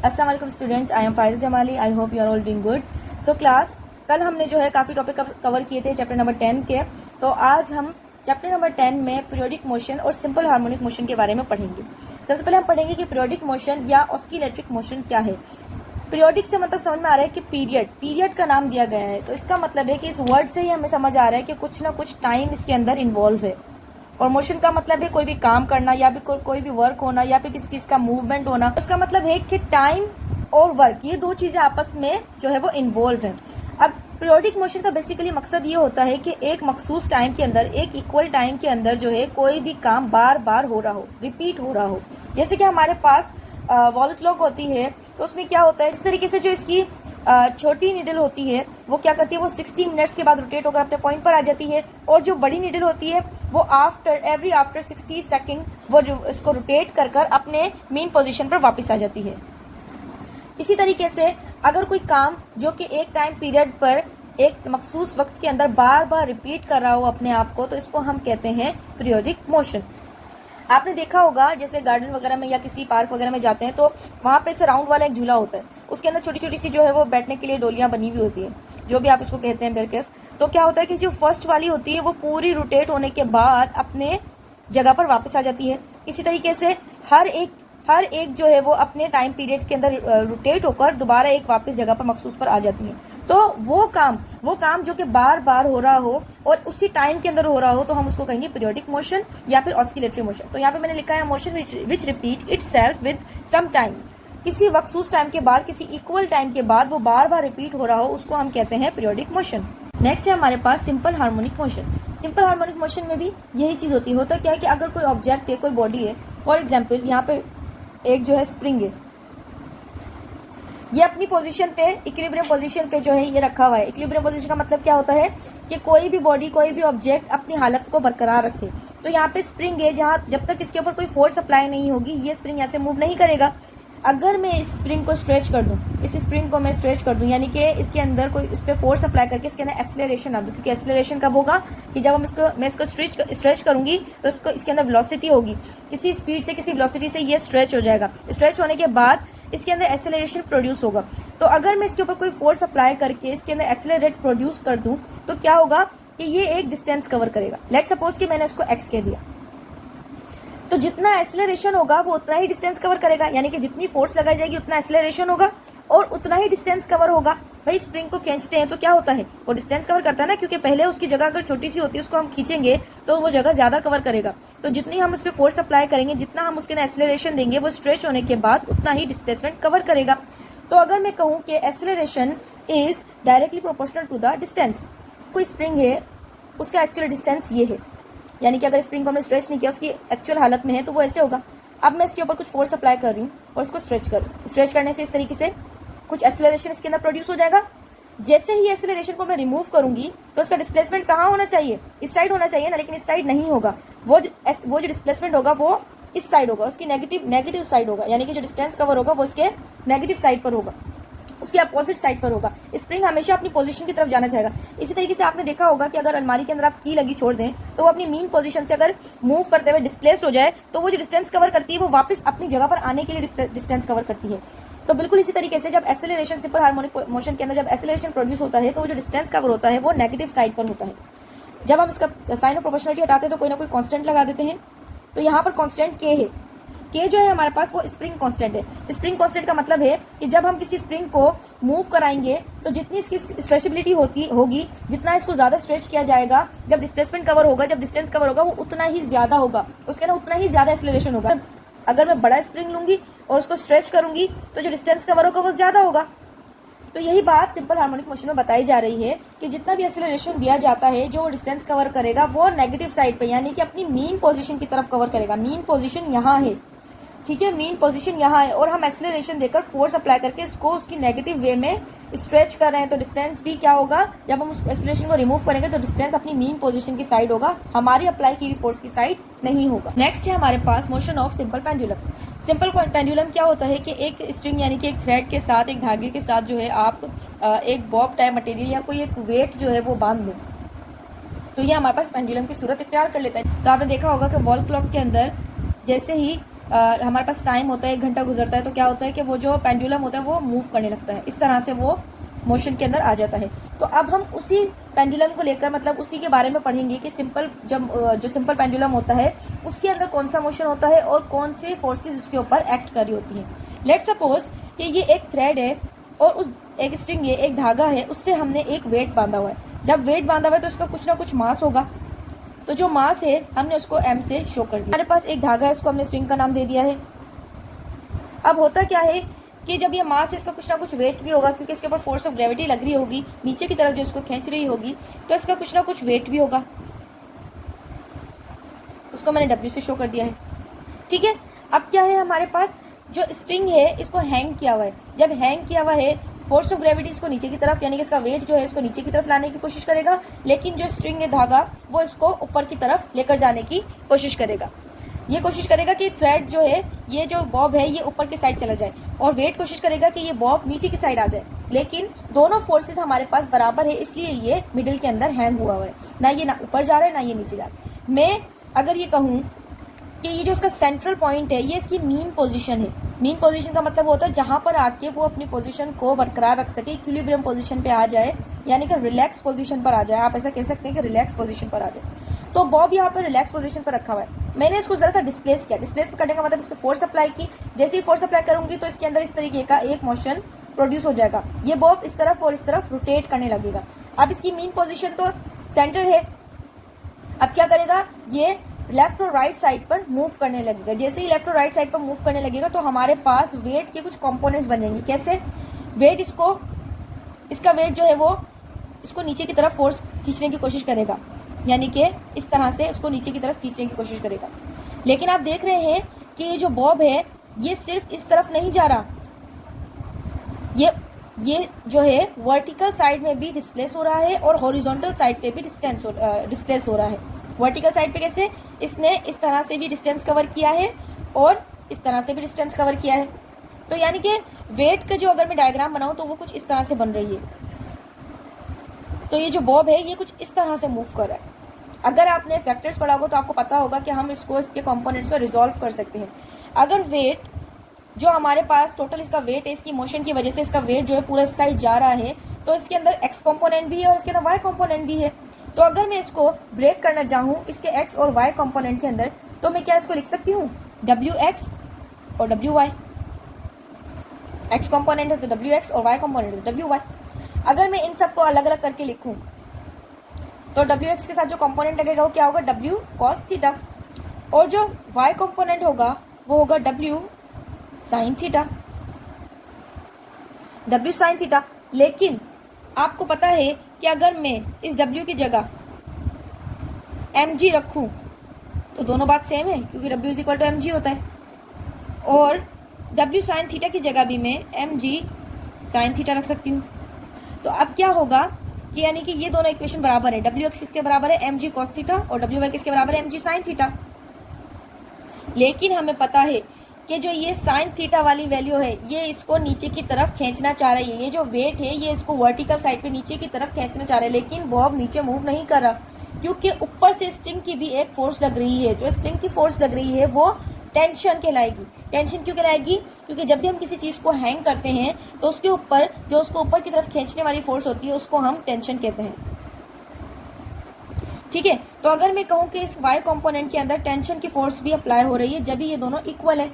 अस्सलाम वालेकुम students, I am Faiz Jamali. I hope you are all doing good. So class, कल हमने जो है काफ़ी टॉपिक कवर किए थे चैप्टर नंबर 10 के। तो आज हम चैप्टर नंबर 10 में पीरियोडिक मोशन और सिंपल हार्मोनिक मोशन के बारे में पढ़ेंगे। सबसे पहले हम पढ़ेंगे कि पीरियोडिक मोशन या ऑस्किलेटरिक मोशन क्या है। पीरियोडिक से मतलब समझ में आ रहा है कि पीरियड का नाम दिया गया है, तो इसका मतलब है कि इस वर्ड से ही हमें समझ आ रहा है कि कुछ ना कुछ टाइम इसके अंदर इन्वॉल्व है। और मोशन का मतलब है कोई भी काम करना या फिर कोई भी वर्क होना या फिर किसी चीज़ का मूवमेंट होना। उसका मतलब है कि टाइम और वर्क, ये दो चीज़ें आपस में जो है वो इन्वॉल्व है। अब पीरियोडिक मोशन का बेसिकली मकसद ये होता है कि एक मखसूस टाइम के अंदर, एक इक्वल टाइम के अंदर जो है कोई भी काम बार बार हो रहा हो, रिपीट हो रहा हो। जैसे कि हमारे पास वॉल क्लॉक होती है, तो उसमें क्या होता है, इस तरीके से जो इसकी छोटी निडल होती है वो क्या करती है, वो 60 मिनट्स के बाद रोटेट होकर अपने पॉइंट पर आ जाती है। और जो बड़ी निडल होती है वो आफ्टर 60 सेकंड वो इसको रोटेट कर कर अपने मेन पोजीशन पर वापस आ जाती है। इसी तरीके से अगर कोई काम जो कि एक टाइम पीरियड पर एक मखसूस वक्त के अंदर बार बार रिपीट कर रहा हो अपने आप को, तो इसको हम कहते हैं पीरियोडिक मोशन। आपने देखा होगा जैसे गार्डन वगैरह में या किसी पार्क वगैरह में जाते हैं तो वहाँ पे से राउंड वाला एक झूला होता है, उसके अंदर छोटी छोटी सी जो है वो बैठने के लिए डोलियाँ बनी हुई होती है, जो भी आप इसको कहते हैं बेरकेफ। तो क्या होता है कि जो फर्स्ट वाली होती है वो पूरी रोटेट होने के बाद अपने जगह पर वापस आ जाती है। इसी तरीके से हर एक जो है वो अपने टाइम पीरियड के अंदर रोटेट होकर दोबारा एक वापस जगह पर मखसूस पर आ जाती है। तो वो काम जो कि बार बार हो रहा हो और उसी टाइम के अंदर हो रहा हो, तो हम उसको कहेंगे पीरियोडिक मोशन या फिर ऑस्किलेटरी मोशन। तो यहाँ पे मैंने लिखा है motion which repeat itself with some time. किसी मखसूस टाइम के बाद, किसी इक्वल टाइम के बाद वो बार बार रिपीट हो रहा हो, उसको हम कहते हैं पीरियोडिक मोशन। नेक्स्ट है हमारे पास simple harmonic motion. Simple harmonic motion में भी यही चीज़ होती है। होता क्या है कि अगर कोई ऑब्जेक्ट है, कोई बॉडी है, फॉर एग्जाम्पल यहाँ पे एक जो है स्प्रिंग है, ये अपनी पोजीशन पे, इक्विलिब्रियम पोजीशन पे जो है ये रखा हुआ है। इक्विलिब्रियम पोजीशन का मतलब क्या होता है कि कोई भी बॉडी, कोई भी ऑब्जेक्ट अपनी हालत को बरकरार रखे। तो यहाँ पे स्प्रिंग है, जहाँ जब तक इसके ऊपर कोई फोर्स अप्लाई नहीं होगी ये स्प्रिंग ऐसे मूव नहीं करेगा। अगर मैं इस स्प्रिंग को स्ट्रेच कर दूं, इस स्प्रिंग को मैं स्ट्रेच कर दूं, यानी कि इसके अंदर कोई इस पर फोर्स अप्लाई करके इसके अंदर एक्सेलरेशन आ दूं, क्योंकि एक्सेलरेशन कब होगा कि जब मैं इसको स्ट्रेच करूंगी तो इसके अंदर वेलोसिटी होगी, किसी स्पीड से, किसी वेलोसिटी से ये स्ट्रेच हो जाएगा। स्ट्रेच होने के बाद इसके अंदर एक्सेलरेशन प्रोड्यूस होगा। तो अगर मैं इसके ऊपर कोई फोर्स अप्लाई करके इसके अंदर एक्सेलरेट प्रोड्यूस कर दूं, तो क्या होगा कि ये एक डिस्टेंस कवर करेगा। लेट्स सपोज कि मैंने इसको एक्स कह दिया, तो जितना एक्सेलरेशन होगा वो उतना ही डिस्टेंस कवर करेगा, यानी कि जितनी फोर्स लगाई जाएगी उतना एक्सेलरेशन होगा और उतना ही डिस्टेंस कवर होगा। भाई स्प्रिंग को खींचते हैं तो क्या होता है, वो डिस्टेंस कवर करता है ना, क्योंकि पहले उसकी जगह अगर छोटी सी होती है उसको हम खींचेंगे तो वो जगह ज़्यादा कवर करेगा। तो जितनी हम उस पर फोर्स अप्लाई करेंगे, जितना हम उसके अंदर एक्सेलरेशन देंगे, वो स्ट्रेच होने के बाद उतना ही डिस्प्लेसमेंट कवर करेगा। तो अगर मैं कहूँ कि acceleration is directly proportional to the distance, कोई स्प्रिंग है उसका एक्चुअल डिस्टेंस ये है, यानी कि अगर स्प्रिंग को हमने स्ट्रेच नहीं किया, उसकी एक्चुअल हालत में है, तो वो ऐसे होगा। अब मैं इसके ऊपर कुछ फोर्स अप्लाई कर रही हूँ और इसको स्ट्रेच करने से इस तरीके से कुछ एक्सेलरेशन इसके अंदर प्रोड्यूस हो जाएगा। जैसे ही एक्सेलरेशन को मैं रिमूव करूंगी तो इसका डिस्प्लेसमेंट कहाँ होना चाहिए, इस साइड होना चाहिए ना, लेकिन इस साइड नहीं होगा। वो जो डिस्प्लेसमेंट होगा वो इस साइड होगा, उसकी नेगेटिव साइड होगा, यानी कि जो डिस्टेंस कवर होगा वो इसके नेगेटिव साइड पर होगा, उसके अपोजिट साइड पर होगा। स्प्रिंग हमेशा अपनी पोजीशन की तरफ जाना चाहेगा। इसी तरीके से आपने देखा होगा कि अगर अलमारी के अंदर आप की लगी छोड़ दें तो वो अपनी मेन पोजीशन से अगर मूव करते हुए डिस्प्लेस हो जाए, तो वो जो डिस्टेंस कवर करती है वो वापस अपनी जगह पर आने के लिए डिस्टेंस कवर करती है। तो बिल्कुल इसी तरीके से जब एक्सेलरेशन, सिंपल हार्मोनिक मोशन के अंदर जब एक्सेलरेशन प्रोड्यूस होता है तो वो जो डिस्टेंस कवर होता है वो नेगेटिव साइड पर होता है। जब हम इसका साइन ऑफ प्रोपोर्शनलिटी हटाते हैं तो कोई ना कोई कांस्टेंट लगा देते हैं। तो यहाँ पर कांस्टेंट के है, के जो है हमारे पास वो स्प्रिंग कांस्टेंट है। स्प्रिंग कांस्टेंट का मतलब है कि जब हम किसी स्प्रिंग को मूव कराएंगे तो जितनी इसकी स्ट्रेचेबिलिटी होगी, जितना इसको ज़्यादा स्ट्रेच किया जाएगा, जब डिस्प्लेसमेंट कवर होगा, जब डिस्टेंस कवर होगा, वो उतना ही ज़्यादा होगा, उसके अंदर उतना ही ज़्यादा एक्सेलरेशन होगा। अगर मैं बड़ा स्प्रिंग लूँगी और उसको स्ट्रेच करूँगी तो जो डिस्टेंस कवर होगा वो ज़्यादा होगा। तो यही बात सिंपल हार्मोनिक मोशन में बताई जा रही है कि जितना भी एक्सेलरेशन दिया जाता है, जो डिस्टेंस कवर करेगा वो नेगेटिव साइड पे, यानी कि अपनी मेन पोजीशन की तरफ कवर करेगा। मेन पोजीशन यहाँ है, ठीक है, मेन पोजीशन यहाँ है, और हम एक्सेलरेशन देकर फोर्स अप्लाई करके इसको उसकी नेगेटिव वे में स्ट्रेच कर रहे हैं। तो डिस्टेंस भी क्या होगा, जब हम उस एक्सेलरेशन को रिमूव करेंगे तो डिस्टेंस अपनी मेन पोजीशन की साइड होगा, हमारी अप्लाई की हुई फोर्स की साइड नहीं होगा। नेक्स्ट है हमारे पास motion of simple pendulum. Simple pendulum क्या होता है कि एक स्ट्रिंग, यानी कि एक थ्रेड के साथ, एक धागे के साथ जो है आप एक बॉब टाइप मटेरियल या कोई एक वेट जो है वो बांध दो, तो ये हमारे पास पेंडुलम की सूरत इख्तियार कर लेता है। तो आपने देखा होगा कि वॉल क्लॉक के अंदर जैसे ही हमारे पास टाइम होता है, 1 घंटा गुजरता है, तो क्या होता है कि वो जो पेंडुलम होता है वो मूव करने लगता है, इस तरह से वो मोशन के अंदर आ जाता है। तो अब हम उसी पेंडुलम को लेकर मतलब उसी के बारे में पढ़ेंगे कि सिंपल जब जो सिंपल पेंडुलम होता है उसके अंदर कौन सा मोशन होता है और कौन से फोर्सेस उसके ऊपर एक्ट कर रही होती हैं। लेट सपोज कि ये एक थ्रेड है और उस एक स्ट्रिंग है, एक धागा है, उससे हमने एक वेट बांधा हुआ है। जब वेट बांधा हुआ है तो उसका कुछ ना कुछ मास होगा, तो जो मास है हमने उसको m से शो कर दिया। हमारे पास एक धागा है, इसको हमने स्ट्रिंग का नाम दे दिया है। अब होता क्या है कि जब ये मास है इसका कुछ ना कुछ वेट भी होगा, क्योंकि इसके ऊपर फोर्स ऑफ ग्रेविटी लग रही होगी नीचे की तरफ जो इसको खींच रही होगी, तो इसका कुछ ना कुछ वेट भी होगा, उसको मैंने W से शो कर दिया है। ठीक है, अब क्या है, हमारे पास जो स्ट्रिंग है इसको हैंग किया हुआ है। जब हैंग किया हुआ है फोर्स ऑफ ग्रेविटी इसको नीचे की तरफ, यानी कि इसका वेट जो है इसको नीचे की तरफ लाने की कोशिश करेगा, लेकिन जो स्ट्रिंग है धागा वो इसको ऊपर की तरफ लेकर जाने की कोशिश करेगा। ये कोशिश करेगा कि थ्रेड जो है, ये जो बॉब है ये ऊपर की साइड चला जाए, और वेट कोशिश करेगा कि ये बॉब नीचे की साइड आ जाए। लेकिन दोनों फोर्सेस हमारे पास बराबर है, इसलिए ये मिडिल के अंदर हैंग हुआ है, ना ये ना ऊपर जा रहा है ना ये नीचे जा रहा है। मैं अगर ये कहूँ कि ये जो इसका सेंट्रल पॉइंट है ये इसकी मीन पोजीशन है। मीन पोजीशन का मतलब होता है जहाँ पर आके वो अपनी पोजीशन को बरकरार रख सके, इक्विलिब्रियम पोजीशन पे आ जाए, यानी कि रिलैक्स पोजीशन पर आ जाए। आप ऐसा कह सकते हैं कि रिलैक्स पोजीशन पर आ जाए। तो बॉब यहाँ पर रिलैक्स पोजीशन पर रखा हुआ है। मैंने इसको ज़रा सा डिस्प्लेस किया। डिस्प्लेस करने का मतलब इस पर फोर्स अप्लाई की। जैसे ही फोर्स अप्लाई करूँगी तो इसके अंदर इस तरीके का एक मोशन प्रोड्यूस हो जाएगा। ये बॉब इस तरफ और इस तरफ रोटेट करने लगेगा। अब इसकी मीन पोजीशन तो सेंटर है। अब क्या करेगा, ये लेफ्ट और राइट साइड पर मूव करने लगेगा। जैसे ही लेफ्ट और राइट साइड पर मूव करने लगेगा तो हमारे पास वेट के कुछ कंपोनेंट्स बन जाएंगे। कैसे? वेट इसका वेट जो है वो इसको नीचे की तरफ फोर्स खींचने की कोशिश करेगा, यानी कि इस तरह से उसको नीचे की तरफ खींचने की कोशिश करेगा। लेकिन आप देख रहे हैं कि ये जो बॉब है ये सिर्फ इस तरफ नहीं जा रहा, ये जो है वर्टिकल साइड में भी डिस्प्लेस हो रहा है और हॉरिजॉन्टल साइड पे भी डिस्प्लेस हो रहा है। वर्टिकल साइड पे कैसे? इसने इस तरह से भी डिस्टेंस कवर किया है और इस तरह से भी डिस्टेंस कवर किया है। तो यानी कि वेट का जो अगर मैं डायग्राम बनाऊं तो वो कुछ इस तरह से बन रही है। तो ये जो बॉब है ये कुछ इस तरह से मूव कर रहा है। अगर आपने फैक्टर्स पढ़ा होगा तो आपको पता होगा कि हम इसको इसके कंपोनेंट्स में रिजॉल्व कर सकते हैं। अगर वेट जो हमारे पास टोटल इसका वेट है, इसकी मोशन की वजह से इसका वेट जो है पूरा इस साइड जा रहा है, तो इसके अंदर एक्स कंपोनेंट भी है और इसके अंदर वाई कंपोनेंट भी है। तो अगर मैं इसको ब्रेक करना चाहूँ इसके एक्स और वाई कंपोनेंट के अंदर, तो मैं क्या इसको लिख सकती हूँ डब्ल्यू एक्स और डब्ल्यू वाई। एक्स कंपोनेंट है तो डब्ल्यू एक्स और वाई कंपोनेंट है तो डब्ल्यू वाई। अगर मैं इन सबको अलग अलग करके लिखूँ तो डब्ल्यू एक्स के साथ जो कंपोनेंट लगेगा वो क्या होगा, डब्ल्यू कॉस थीटा, और जो वाई कंपोनेंट होगा वो होगा W sine theta, W sine theta. लेकिन आपको पता है कि अगर मैं इस डब्ल्यू की जगह एम जी रखूँ तो दोनों बात सेम है, क्योंकि W is equal to M G होता है, और डब्ल्यू साइन थीटा की जगह भी मैं एम जी साइन थीटा रख सकती हूँ। तो अब क्या होगा कि यानी कि ये दोनों इक्वेशन बराबर है, डब्ल्यू एक्स किसके बराबर है, एम जी कॉस थीटा, और डब्ल्यू वाई किसके बराबर है, एम जी साइन थीटा। लेकिन हमें पता है कि जो ये साइन थीटा वाली वैल्यू है ये इसको नीचे की तरफ खींचना चाह रही है। ये जो वेट है ये इसको वर्टिकल साइड पे नीचे की तरफ खींचना चाह रहा है, लेकिन बॉब नीचे मूव नहीं कर रहा, क्योंकि ऊपर से स्ट्रिंग की भी एक फोर्स लग रही है। जो स्ट्रिंग की फोर्स लग रही है वो टेंशन कहलाएगी। टेंशन क्यों कहलाएगी? क्योंकि जब भी हम किसी चीज़ को हैंग करते हैं तो उसके ऊपर जो उसको ऊपर की तरफ खींचने वाली फोर्स होती है उसको हम टेंशन कहते हैं। ठीक है, तो अगर मैं कहूँ कि इस वाई कंपोनेंट के अंदर टेंशन की फोर्स भी अप्लाई हो रही है, जब भी ये दोनों इक्वल है,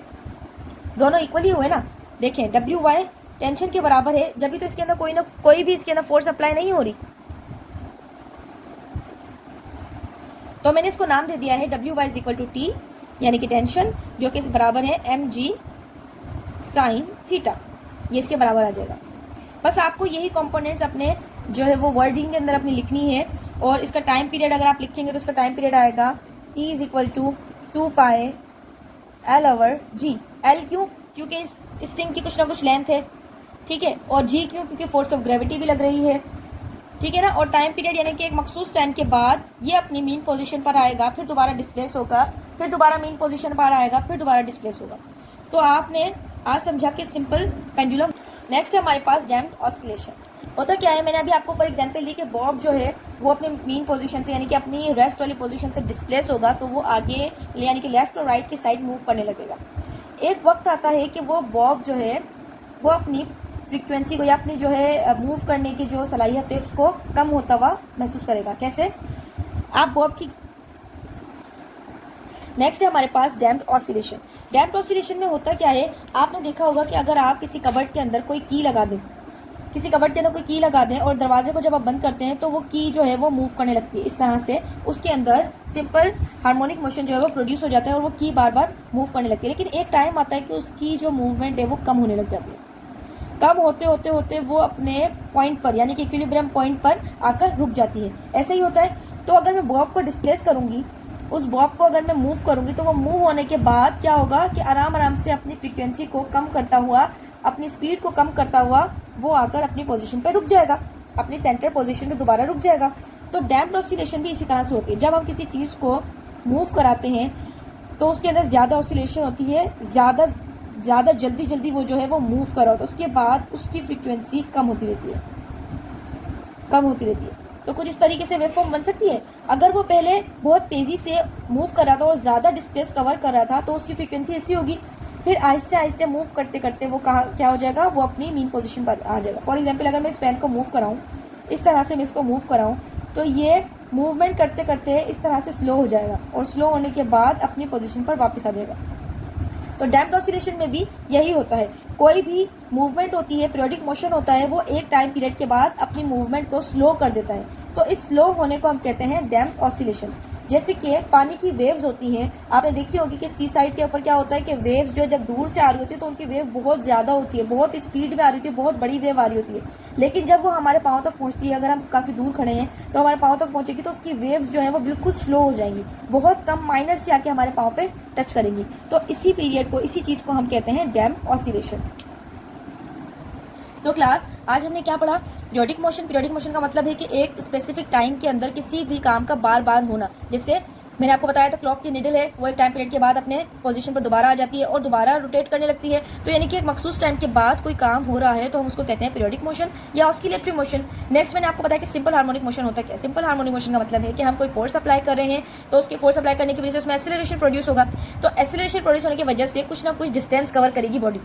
दोनों इक्वल ही हुए ना। देखें डब्ल्यू वाई टेंशन के बराबर है, जब भी तो इसके अंदर कोई भी इसके अंदर फोर्स अप्लाई नहीं हो रही। तो मैंने इसको नाम दे दिया है W Y is equal to T, यानी कि टेंशन, जो कि इस बराबर है एम जी साइन थीटा, ये इसके बराबर आ जाएगा। बस आपको यही कंपोनेंट्स अपने जो है वो वर्डिंग के अंदर अपनी लिखनी है, और इसका टाइम पीरियड अगर आप लिखेंगे तो इसका टाइम पीरियड आएगा T is equal to 2 pi L over G. L क्यों? क्योंकि इस स्ट्रिंग की कुछ ना कुछ लेंथ है, ठीक है, और जी क्यों? क्योंकि फोर्स ऑफ ग्रेविटी भी लग रही है, ठीक है ना। और टाइम पीरियड यानी कि एक मखसूस टाइम के बाद ये अपनी मीन पोजीशन पर आएगा, फिर दोबारा डिस्प्लेस होगा, फिर दोबारा मीन पोजीशन पर आएगा, फिर दोबारा डिस्प्लेस होगा। तो आपने आज समझा कि सिंपल पेंडुलम। नेक्स्ट है हमारे पास डैम्प्ड ऑस्किलेशन। होता क्या है, मैंने अभी आपको ऊपर एग्जांपल दी कि बॉब जो है वो अपनी मीन पोजीशन से यानी कि अपनी रेस्ट वाली पोजीशन से डिस्प्लेस होगा, तो वो आगे यानी कि लेफ्ट और राइट की साइड मूव करने लगेगा। एक वक्त आता है कि वो बॉब जो है वो अपनी फ्रीक्वेंसी को या अपनी जो है मूव करने की जो सलाहियत है उसको कम होता हुआ महसूस करेगा। कैसे? आप बॉब की नेक्स्ट है हमारे पास डैम्प्ड ऑसिलेशन। डैम्प्ड ऑसिलेशन में होता क्या है, आपने देखा होगा कि अगर आप किसी कबर्ड के अंदर कोई की लगा दें, किसी कबर्ड के अंदर कोई की लगा दें और दरवाजे को जब आप बंद करते हैं तो वो की जो है वो मूव करने लगती है। इस तरह से उसके अंदर सिंपल हार्मोनिक मोशन जो है वो प्रोड्यूस हो जाता है और वो की बार बार मूव करने लगती है। लेकिन एक टाइम आता है कि उसकी जो मूवमेंट है वो कम होने लग जाती है। कम होते होते होते वो अपने पॉइंट पर यानी कि इक्विलिब्रियम पॉइंट पर आकर रुक जाती है। ऐसे ही होता है। तो अगर मैं बॉब को डिस्प्लेस करूँगी, उस बॉब को अगर मैं मूव करूँगी तो वो मूव होने के बाद क्या होगा कि आराम आराम से अपनी फ्रीक्वेंसी को कम करता हुआ, अपनी स्पीड को कम करता हुआ वो आकर अपनी पोजीशन पे रुक जाएगा, अपनी सेंटर पोजीशन पे दोबारा रुक जाएगा। तो डैम्प्ड ऑसिलेशन भी इसी तरह से होती है। जब हम किसी चीज़ को मूव कराते हैं तो उसके अंदर ज़्यादा ऑसिलेशन होती है, ज़्यादा जल्दी वो जो है वो मूव करा तो उसके बाद उसकी फ्रीक्वेंसी कम होती रहती है। तो कुछ इस तरीके से वेवफॉर्म बन सकती है। अगर वो पहले बहुत तेज़ी से मूव कर रहा था और ज़्यादा डिस्प्लेस कवर कर रहा था तो उसकी फ्रीक्वेंसी ऐसी होगी। फिर आहिस्ते आहिस्ते मूव करते करते वो क्या हो जाएगा, वो अपनी मीन पोजीशन पर आ जाएगा। फॉर एग्जांपल अगर मैं इस पेन को मूव कराऊँ, इस तरह से मैं इसको मूव कराऊँ तो ये मूवमेंट करते करते इस तरह से स्लो हो जाएगा और स्लो होने के बाद अपनी पोजीशन पर वापस आ जाएगा। तो डैम्प्ड ऑसिलेशन में भी यही होता है। कोई भी मूवमेंट होती है, पीरियोडिक मोशन होता है, वो एक टाइम पीरियड के बाद अपनी मूवमेंट को स्लो कर देता है। तो इस स्लो होने को हम कहते हैं डैम्प्ड ऑसिलेशन। जैसे कि पानी की वेव्स होती हैं, आपने देखी होगी कि सी साइड के ऊपर क्या होता है कि वेव्स जो जब दूर से आ रही होती है तो उनकी वेव बहुत ज़्यादा होती है, बहुत स्पीड में आ रही होती है, बहुत बड़ी वेव आ रही होती है। लेकिन जब वो हमारे पाँव तक पहुंचती है, अगर हम काफ़ी दूर खड़े हैं तो हमारे पाँव तक पहुंचेगी तो उसकी वेव्स जो है वो बिल्कुल स्लो हो जाएंगी, बहुत कम माइनर से आके हमारे पाँव पे टच करेंगी। तो इसी पीरियड को, इसी चीज़ को हम कहते हैं डैम्प्ड ऑसिलेशन। तो क्लास आज हमने क्या पढ़ा? Periodic motion. पीरियोडिक मोशन का मतलब है कि एक स्पेसिफिक टाइम के अंदर किसी भी काम का बार बार होना। जैसे मैंने आपको बताया था क्लॉक की निडल है, वो एक टाइम पीरियड के बाद अपने पोजीशन पर दोबारा आ जाती है और दोबारा रोटेट करने लगती है। तो यानी कि एक मखसूस टाइम के बाद कोई काम हो रहा है तो हम उसको कहते हैं पीरियोडिक मोशन या ऑस्किलेटरी मोशन। नेक्स्ट मैंने आपको बताया कि सिंपल हार्मोनिक मोशन होता क्या है। सिंपल हार्मोनिक मोशन का मतलब है कि हम कोई फोर्स अप्लाई कर रहे हैं तो उसके फोर्स अप्लाई करने की वजह से उसमें एक्सेलरेशन प्रोड्यूस होगा। तो एक्सेलरेशन प्रोड्यूस होने की वजह से कुछ ना कुछ डिस्टेंस कवर करेगी बॉडी।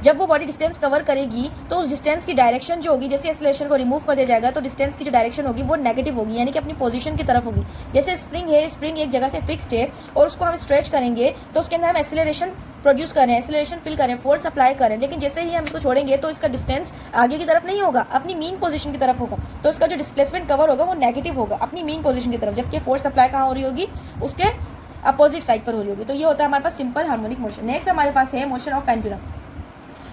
जब वो बॉडी डिस्टेंस कवर करेगी तो उस डिस्टेंस की डायरेक्शन जो होगी, जैसे एक्सेलरेशन को रिमूव कर दिया जाएगा तो डिस्टेंस की जो डायरेक्शन होगी वो नेगेटिव होगी, यानी कि अपनी पोजीशन की तरफ होगी। जैसे स्प्रिंग है, स्प्रिंग एक जगह से फिक्स्ड है और उसको हम स्ट्रेच करेंगे तो उसके अंदर हम एक्सेलरेशन प्रोड्यूस करें, एक्सेलरेशन फिल करें, फोर्स अप्लाई करें। लेकिन जैसे ही हम इसको छोड़ेंगे तो इसका डिस्टेंस आगे की तरफ नहीं होगा, अपनी मीन पोजीशन की तरफ होगा। तो उसका जो डिस्प्लेसमेंट कवर होगा वो नेगेटिव होगा, अपनी मीन पोजीशन की तरफ, जबकि फोर्स अप्लाई कहाँ हो रही होगी, उसके अपोजिट साइड पर हो रही होगी। तो ये होता है हमारे पास सिंपल हार्मोनिक मोशन। नेक्स्ट हमारे पास है motion of pendulum.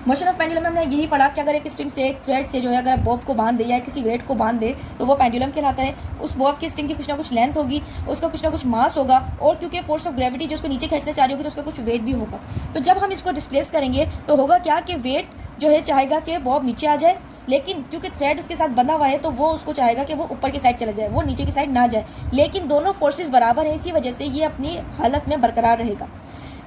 Motion of pendulum में हमने यही पढ़ा कि अगर एक स्ट्रिंग से, एक थ्रेड से जो है अगर आप बॉब को बांध दे या किसी वेट को बांध दे तो वो पेंडुलम कहलाता है। उस बॉब की स्ट्रिंग की कुछ ना कुछ लेंथ होगी, उसका कुछ ना कुछ मास होगा और क्योंकि फोर्स ऑफ ग्रेविटी जो उसको नीचे खींचना चाह रही होगी तो उसका कुछ वेट भी होगा। तो जब हम इसको डिस्प्लेस करेंगे तो होगा क्या कि वेट जो है चाहेगा कि बॉब नीचे आ जाए, लेकिन क्योंकि थ्रेड उसके साथ बंधा हुआ है तो वो उसको चाहेगा कि वो ऊपर की साइड चला जाए, वो नीचे की साइड ना जाए। लेकिन दोनों फोर्सेस बराबर हैं, इसी वजह से ये अपनी हालत में बरकरार रहेगा।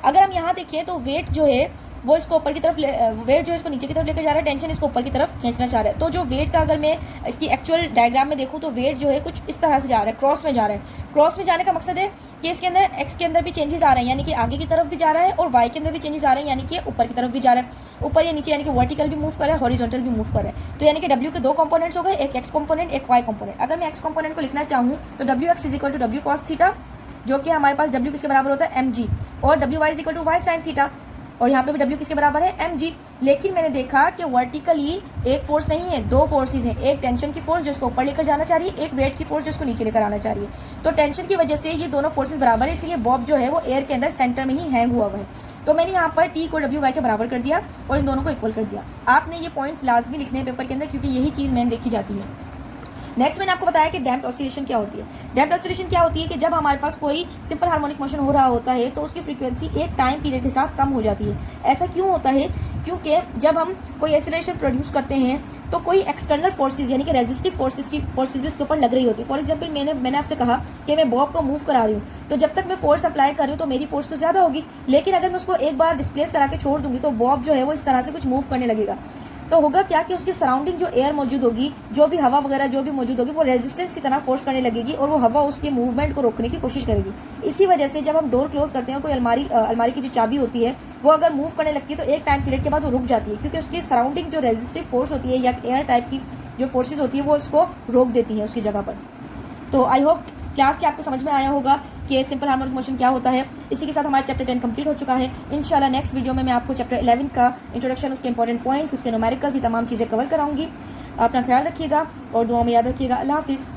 अगर हम यहाँ देखें तो वेट जो है वो इसको ऊपर की तरफ वेट जो है इसको नीचे की तरफ लेकर जा रहा है, टेंशन इसको ऊपर की तरफ खींचना चाह रहा है। तो जो वेट का अगर मैं इसकी एक्चुअल डायग्राम में देखूँ तो वेट जो है कुछ इस तरह से जा रहा है, क्रॉस में जा रहा है। क्रॉस में जाने का मकसद है कि इसके अंदर एक्स के अंदर भी चेंजेस आ रहे हैं, यानी कि आगे की तरफ भी जा रहा है, और वाई के अंदर भी चेंजेस आ रहे हैं, यानी कि ऊपर की तरफ भी जा रहा है। ऊपर या नीचे यानी कि वर्टिकल भी मूव कर रहा है, हॉरिजॉन्टल भी मूव कर रहा है। तो यानी कि डब्ल्यू के दो कंपोनेंट्स हो गए, एक एक्स कंपोनेंट, एक वाई कंपोनेंट। अगर मैं एक्स कंपोनेंट को लिखना चाहूँ तो W X is equal to W cos theta, जो कि हमारे पास डब्ल्यू किसके बराबर होता है, एम जी, और W Y is equal to Y sine theta, और यहाँ पे भी डब्ल्यू किसके बराबर है, एम जी। लेकिन मैंने देखा कि वर्टिकली एक फोर्स नहीं है, दो फोर्सेज हैं, एक टेंशन की फोर्स जो इसको ऊपर लेकर जाना चाह रही है, एक वेट की फोर्स जो इसको नीचे लेकर आना चाह रही है। तो टेंशन की वजह से ये दोनों फोर्सेज बराबर है, इसलिए बॉब जो है वो एयर के अंदर सेंटर में ही हैंग हुआ है। तो मैंने यहाँ पर टी को डब्ल्यू वाई के बराबर कर दिया और इन दोनों को इक्वल कर दिया। आपने ये पॉइंट्स लाजमी लिखने हैं पेपर के अंदर, क्योंकि यही चीज़ मैंने देखी जाती है। नेक्स्ट मैंने आपको बताया कि डैम्प्ड ऑसिलेशन क्या होती है। डैम्प्ड ऑसिलेशन क्या होती है कि जब हमारे पास कोई सिंपल हार्मोनिक मोशन हो रहा होता है तो उसकी फ्रीक्वेंसी एक टाइम पीरियड के साथ कम हो जाती है। ऐसा क्यों होता है? क्योंकि जब हम कोई एक्सीलरेशन प्रोड्यूस करते हैं तो कोई एक्सटर्नल फोर्सेज यानी कि रेजिस्टिव फोर्सेज भी उसके ऊपर लग रही होती है। फॉर एग्जांपल मैंने आपसे कहा कि मैं बॉब को मूव करा रही हूँ, तो जब तक मैं फोर्स अप्लाई कर रही हूँ तो मेरी फोर्स तो ज़्यादा होगी, लेकिन अगर मैं उसको एक बार डिस्प्लेस करा के छोड़ दूँगी तो बॉब जो है वो इस तरह से कुछ मूव करने लगेगा। तो होगा क्या कि उसकी सराउंडिंग जो एयर मौजूद होगी, जो भी हवा वगैरह जो भी मौजूद होगी, वो रेजिस्टेंस की तरह फोर्स करने लगेगी और वो हवा उसके मूवमेंट को रोकने की कोशिश करेगी। इसी वजह से जब हम डोर क्लोज करते हैं, कोई अलमारी की जो चाबी होती है वो अगर मूव करने लगती है तो एक टाइम पीरियड के बाद वो रुक जाती है, क्योंकि उसकी सराउंडिंग जो रेजिस्टिव फोर्स होती है या एयर टाइप की जो फोर्सेज होती है वो उसको रोक देती हैं उसकी जगह पर। तो आई होप क्लास के आपको समझ में आया होगा कि सिंपल हार्मोनिक मोशन क्या होता है। इसी के साथ हमारा चैप्टर 10 कंप्लीट हो चुका है। इंशाल्लाह नेक्स्ट वीडियो में मैं आपको चैप्टर 11 का इंट्रोडक्शन, उसके इंपॉर्टेंट पॉइंट्स, उसके न्यूमेरिकल्स, ये तमाम चीज़ें कवर कराऊंगी। अपना ख्याल रखिएगा और दुआ में याद रखिएगा। अल्लाह हाफिज़।